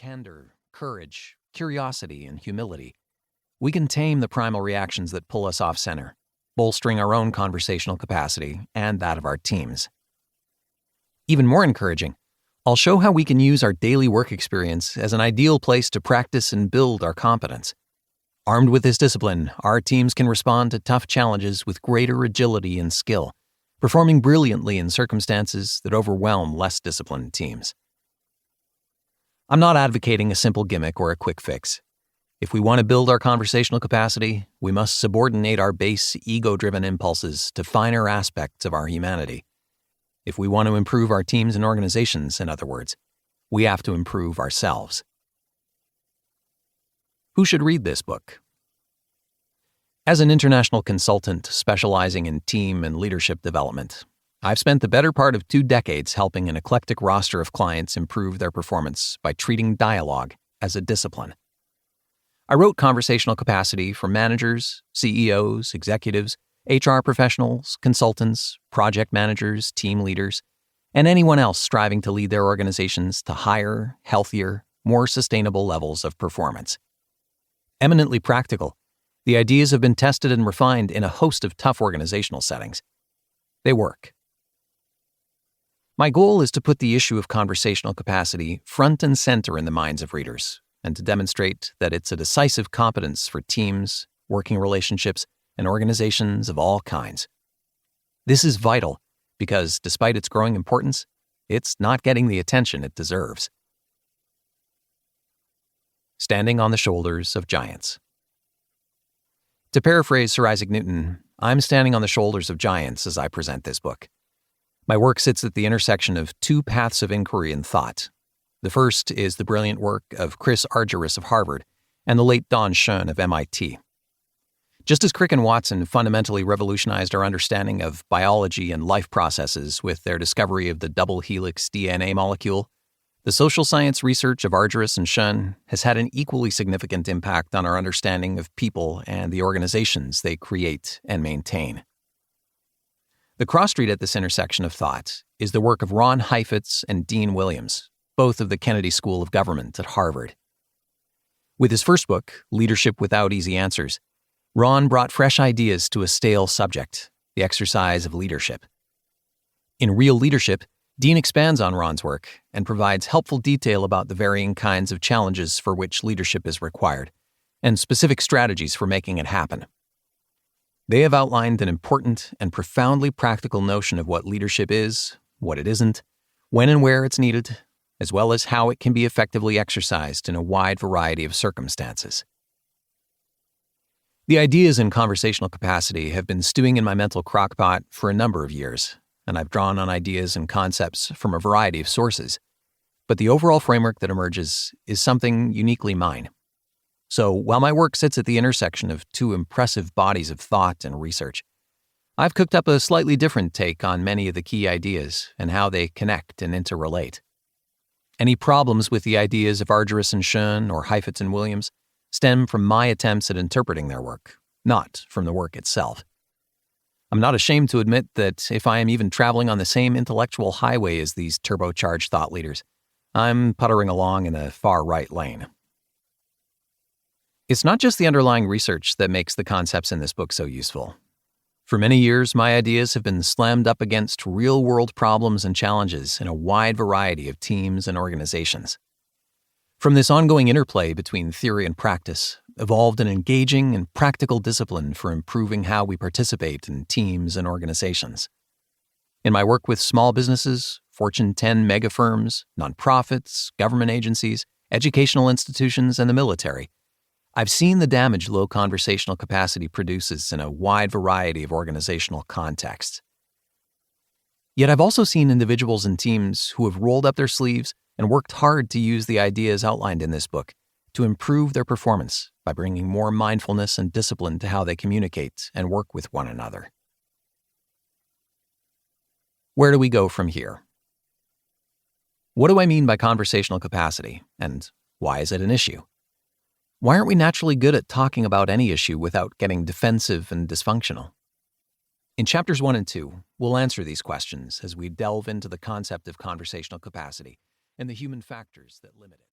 candor, courage, curiosity, and humility, we can tame the primal reactions that pull us off center, bolstering our own conversational capacity and that of our teams. Even more encouraging, I'll show how we can use our daily work experience as an ideal place to practice and build our competence. Armed with this discipline, our teams can respond to tough challenges with greater agility and skill, performing brilliantly in circumstances that overwhelm less disciplined teams. I'm not advocating a simple gimmick or a quick fix. If we want to build our conversational capacity, we must subordinate our base ego-driven impulses to finer aspects of our humanity. If we want to improve our teams and organizations, in other words, we have to improve ourselves. Who should read this book? As an international consultant specializing in team and leadership development, I've spent the better part of 2 decades helping an eclectic roster of clients improve their performance by treating dialogue as a discipline. I wrote Conversational Capacity for managers, CEOs, executives, HR professionals, consultants, project managers, team leaders, and anyone else striving to lead their organizations to higher, healthier, more sustainable levels of performance. Eminently practical, the ideas have been tested and refined in a host of tough organizational settings. They work. My goal is to put the issue of conversational capacity front and center in the minds of readers, and to demonstrate that it's a decisive competence for teams, working relationships, and organizations of all kinds. This is vital because, despite its growing importance, it's not getting the attention it deserves. Standing on the shoulders of giants. To paraphrase Sir Isaac Newton, I'm standing on the shoulders of giants as I present this book. My work sits at the intersection of 2 paths of inquiry and thought. The first is the brilliant work of Chris Argyris of Harvard and the late Don Schoen of MIT. Just as Crick and Watson fundamentally revolutionized our understanding of biology and life processes with their discovery of the double helix DNA molecule, the social science research of Argyris and Schoen has had an equally significant impact on our understanding of people and the organizations they create and maintain. The cross-street at this intersection of thought is the work of Ron Heifetz and Dean Williams, both of the Kennedy School of Government at Harvard. With his first book, Leadership Without Easy Answers, Ron brought fresh ideas to a stale subject, the exercise of leadership. In Real Leadership, Dean expands on Ron's work and provides helpful detail about the varying kinds of challenges for which leadership is required, and specific strategies for making it happen. They have outlined an important and profoundly practical notion of what leadership is, what it isn't, when and where it's needed, as well as how it can be effectively exercised in a wide variety of circumstances. The ideas in conversational capacity have been stewing in my mental crockpot for a number of years, and I've drawn on ideas and concepts from a variety of sources. But the overall framework that emerges is something uniquely mine. So while my work sits at the intersection of 2 impressive bodies of thought and research, I've cooked up a slightly different take on many of the key ideas and how they connect and interrelate. Any problems with the ideas of Argyris and Schoen or Heifetz and Williams stem from my attempts at interpreting their work, not from the work itself. I'm not ashamed to admit that if I am even traveling on the same intellectual highway as these turbocharged thought leaders, I'm puttering along in a far-right lane. It's not just the underlying research that makes the concepts in this book so useful. For many years, my ideas have been slammed up against real-world problems and challenges in a wide variety of teams and organizations. From this ongoing interplay between theory and practice, evolved an engaging and practical discipline for improving how we participate in teams and organizations. In my work with small businesses, Fortune 10 mega firms, nonprofits, government agencies, educational institutions, and the military, I've seen the damage low conversational capacity produces in a wide variety of organizational contexts. Yet I've also seen individuals and teams who have rolled up their sleeves and worked hard to use the ideas outlined in this book to improve their performance by bringing more mindfulness and discipline to how they communicate and work with one another. Where do we go from here? What do I mean by conversational capacity, and why is it an issue? Why aren't we naturally good at talking about any issue without getting defensive and dysfunctional? In chapters 1 and 2, we'll answer these questions as we delve into the concept of conversational capacity and the human factors that limit it.